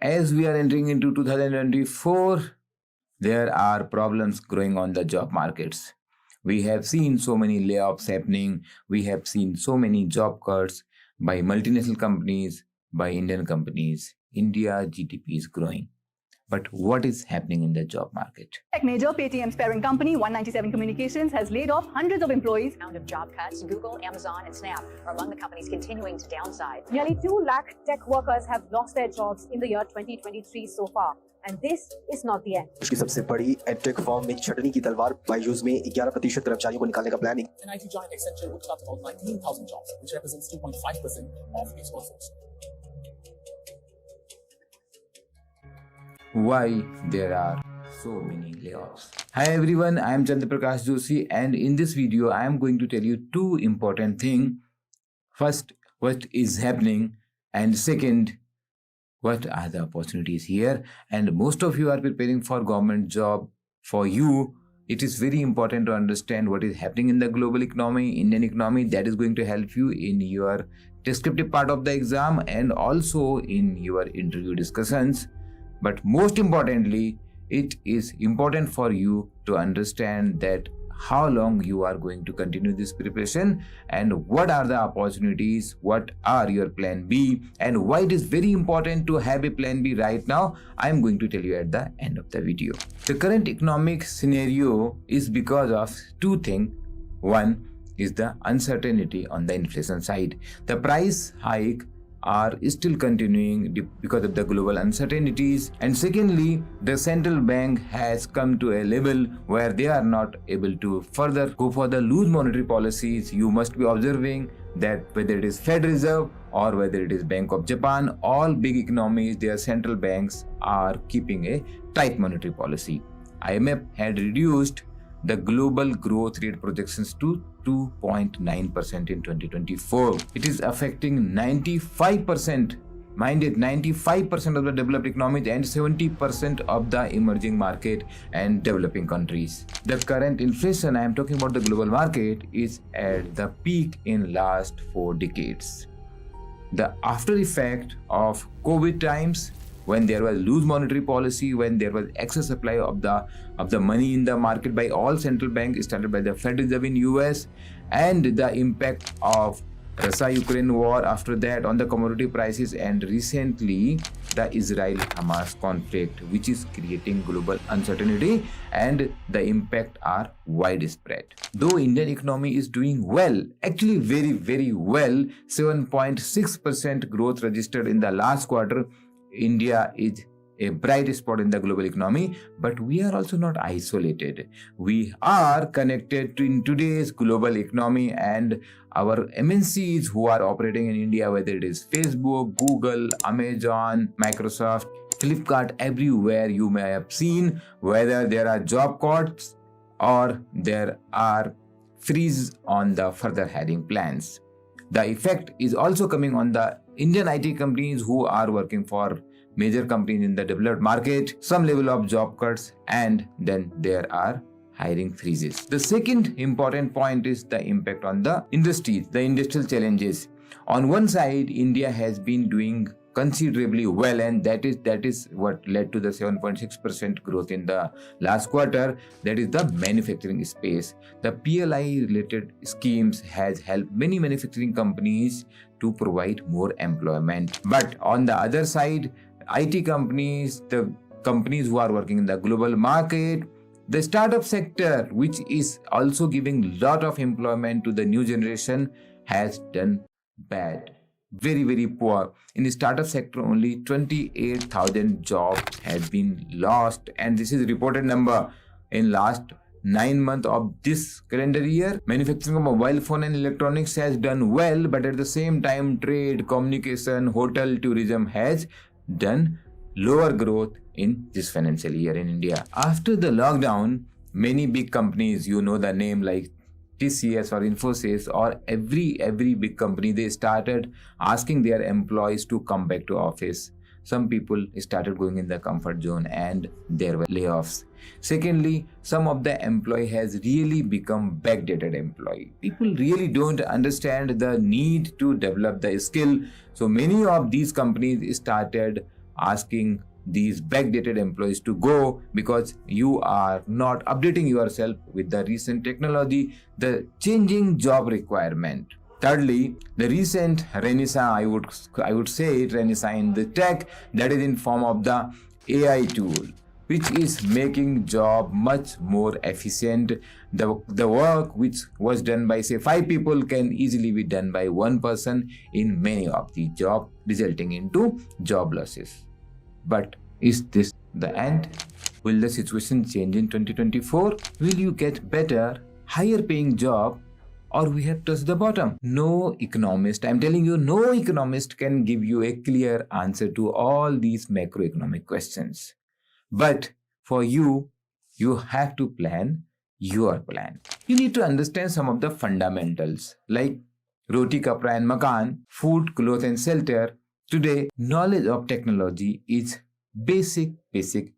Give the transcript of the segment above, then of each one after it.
As we are entering into 2024, there are problems growing on the job markets. We have seen so many layoffs happening. We have seen so many job cuts by multinational companies, by Indian companies. India GDP is growing. But what is happening in the job market? Tech major Paytm's parent company, 197 Communications, has laid off hundreds of employees. Round of job cuts, Google, Amazon, and Snap are among the companies continuing to downsize. Nearly 2 lakh tech workers have lost their jobs in the year 2023 so far. And this is not the end. उसकी सबसे बड़ी edtech form में छटनी की तलवार बायजूस में 11% कर्मचारियों को निकालने का प्लान है. An IT giant Accenture would cut about 19,000 jobs, which represents 2.5% of its workforce. Why there are so many layoffs? Hi everyone, I am Chandraprakash Joshi, and in this video I am going to tell you two important things. First, what is happening, and second, what are the opportunities here. And most of you are preparing for government job. For you, it is very important to understand what is happening in the global economy, Indian economy. That is going to help you in your descriptive part of the exam and also in your interview discussions. But most importantly, it is important for you to understand that how long you are going to continue this preparation and what are the opportunities, what are your plan B, and why it is very important to have a plan B right now. I am going to tell you at the end of the video. The current economic scenario is because of two things. One is the uncertainty on the inflation side. The price hike are still continuing because of the global uncertainties, and secondly, the central bank has come to a level where they are not able to further go for the loose monetary policies. You must be observing that whether it is Fed Reserve or whether it is Bank of Japan, all big economies, their central banks are keeping a tight monetary policy. IMF had reduced the global growth rate projections to 2.9% in 2024. It is affecting 95%, mind it, 95% of the developed economies and 70% of the emerging market and developing countries. The current inflation, I am talking about the global market, is at the peak in last 4 decades. The after effect of COVID times, when there was loose monetary policy, when there was excess supply of the money in the market by all central banks, started by the Fed Reserve in US, and the impact of Russia-Ukraine war after that on the commodity prices, and recently the Israel-Hamas conflict, which is creating global uncertainty, and the impact are widespread. Though Indian economy is doing well, actually very well, 7.6% growth registered in the last quarter. India is a bright spot in the global economy, but we are also not isolated. We are connected to in today's global economy, and our MNCs who are operating in India, whether it is Facebook, Google, Amazon, Microsoft, Flipkart, everywhere you may have seen whether there are job cuts or there are freeze on the further hiring plans. The effect is also coming on the Indian IT companies who are working for major companies in the developed market, some level of job cuts, and then there are hiring freezes. The second important point is the impact on the industries, the industrial challenges. On one side, India has been doing considerably well, and that is what led to the 7.6% growth in the last quarter. That is the manufacturing space. The PLI related schemes has helped many manufacturing companies to provide more employment. But on the other side, IT companies, the companies who are working in the global market, the startup sector, which is also giving lot of employment to the new generation, has done bad. Very poor. In the startup sector, only 28,000 jobs have been lost, and this is reported number. In last 9 months of this calendar year, manufacturing of mobile phone and electronics has done well, but at the same time, trade, communication, hotel, tourism has done lower growth in this financial year in India. After the lockdown, many big companies, you know the name like TCS or Infosys or every big company, they started asking their employees to come back to office. Some people started going in the comfort zone and there were layoffs. Secondly, some of the employee has really become backdated employee. People really don't understand the need to develop the skill. So many of these companies started asking these backdated employees to go because you are not updating yourself with the recent technology, the changing job requirement. Thirdly, the recent renaissance, I would say renaissance in the tech, that is in form of the AI tool, which is making job much more efficient. The work which was done by say 5 people can easily be done by 1 person in many of the job, resulting into job losses. But is this the end? Will the situation change in 2024? Will you get better, higher paying job, or we have touched the bottom? No economist, I'm telling you, no economist can give you a clear answer to all these macroeconomic questions. But for you, you have to plan your plan. You need to understand some of the fundamentals like roti, kapra and makan, food, clothes and shelter. Today, knowledge of technology is basic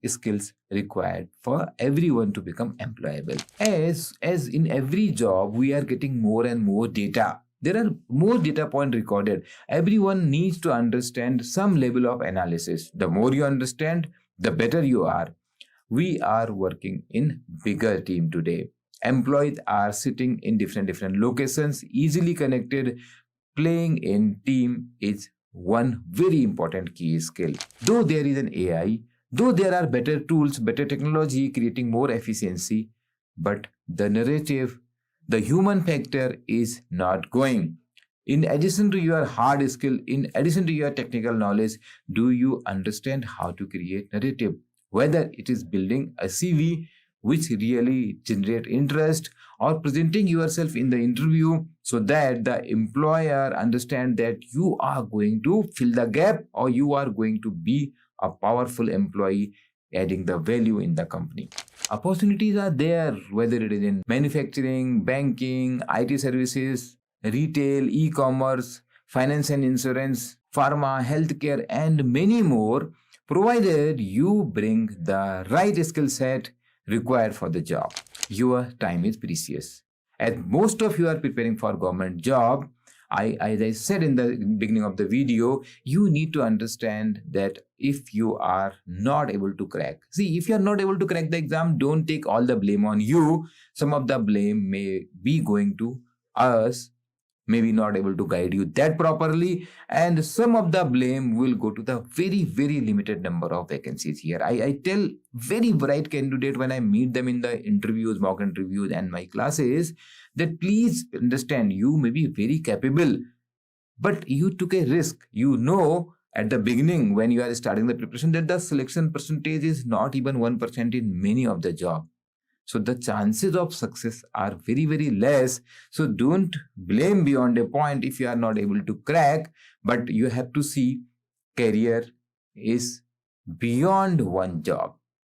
skills required for everyone to become employable. As in every job, we are getting more and more data. There are more data points recorded. Everyone needs to understand some level of analysis. The more you understand, the better you are. We are working in bigger team today. Employees are sitting in different locations, easily connected. Playing in team is one very important key skill. Though there is an AI, though there are better tools, better technology creating more efficiency, but the narrative, the human factor is not going. In addition to your hard skill, in addition to your technical knowledge, do you understand how to create narrative? Whether it is building a CV which really generate interest, or presenting yourself in the interview so that the employer understand that you are going to fill the gap, or you are going to be a powerful employee adding the value in the company. Opportunities are there, whether it is in manufacturing, banking, IT services, retail, e-commerce, finance and insurance, pharma, healthcare, and many more, provided you bring the right skill set required for the job. Your time is precious. As most of you are preparing for government job, as I said in the beginning of the video, you need to understand that if you are not able to crack, if you are not able to crack the exam, don't take all the blame on you. Some of the blame may be going to us, maybe not able to guide you that properly, and some of the blame will go to the very limited number of vacancies here. I tell very bright candidate when I meet them in the interviews, mock interviews and my classes, that please understand, you may be very capable, but you took a risk. You know at the beginning when you are starting the preparation that the selection percentage is not even 1% in many of the job. So the chances of success are very less. So don't blame beyond a point if you are not able to crack, but you have to see career is beyond one job.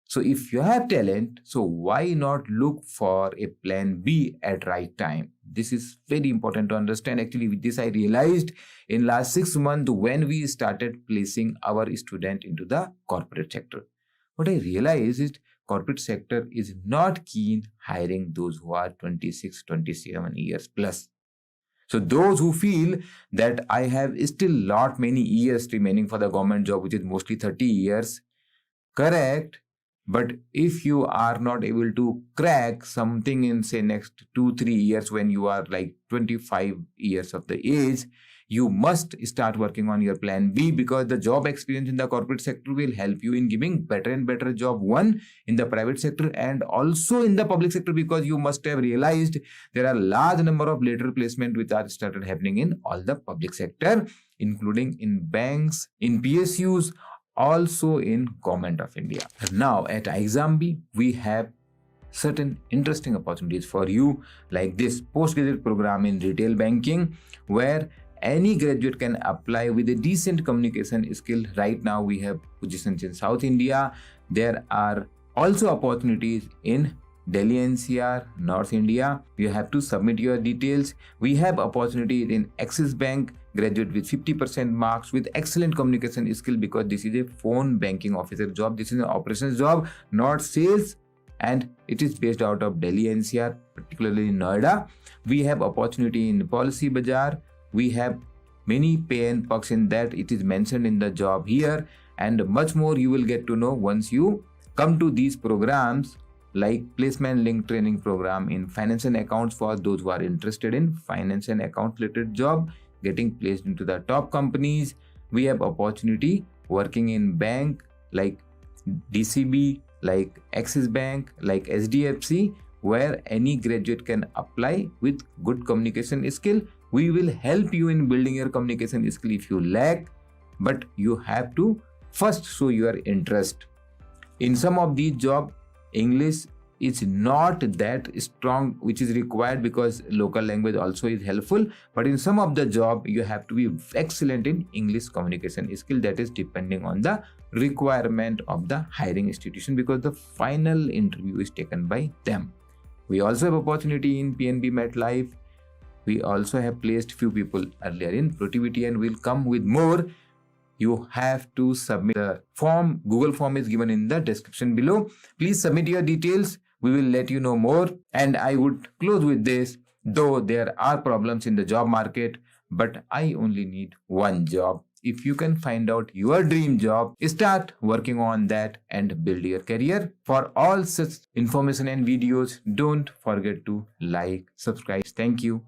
So if you have talent, so why not look for a plan B at right time? This is very important to understand. Actually, with this I realized in last 6 months when we started placing our student into the corporate sector. What I realized is corporate sector is not keen hiring those who are 26, 27 years plus. So those who feel that I have still many years remaining for the government job, which is mostly 30 years, correct. But if you are not able to crack something in say next 2-3 years when you are like 25 years of the age, you must start working on your plan B, because the job experience in the corporate sector will help you in giving better and better job, one in the private sector and also in the public sector, because you must have realized there are large number of lateral placement which are started happening in all the public sector, including in banks, in PSUs, also in Government of India. Now at exam B, we have certain interesting opportunities for you, like this postgraduate program in retail banking, where any graduate can apply with a decent communication skill. Right now we have positions in South India. There are also opportunities in Delhi NCR, North India. You have to submit your details. We have opportunities in Axis Bank, graduate with 50% marks with excellent communication skill, because this is a phone banking officer job. This is an operations job, not sales, and it is based out of Delhi NCR, particularly in Noida. We have opportunity in Policy Bazaar. We have many pay and perks in that. It is mentioned in the job here. and much more you will get to know once you come to these programs like placement link training program in finance and accounts for those who are interested in finance and account related job, getting placed into the top companies. We have opportunity working in bank like DCB, like Axis Bank, like SDFC, where any graduate can apply with good communication skill. We will help you in building your communication skill if you lack, but you have to first show your interest. In some of these jobs, English is not that strong, which is required because local language also is helpful. But in some of the job, you have to be excellent in English communication skill. That is depending on the requirement of the hiring institution, because the final interview is taken by them. We also have opportunity in PNB MetLife. We also have placed few people earlier in Protivity, and we'll come with more. You have to submit the form. Google form is given in the description below. Please submit your details. We will let you know more. And I would close with this. Though there are problems in the job market, but I only need one job. If you can find out your dream job, start working on that and build your career. For all such information and videos, don't forget to like, subscribe. Thank you.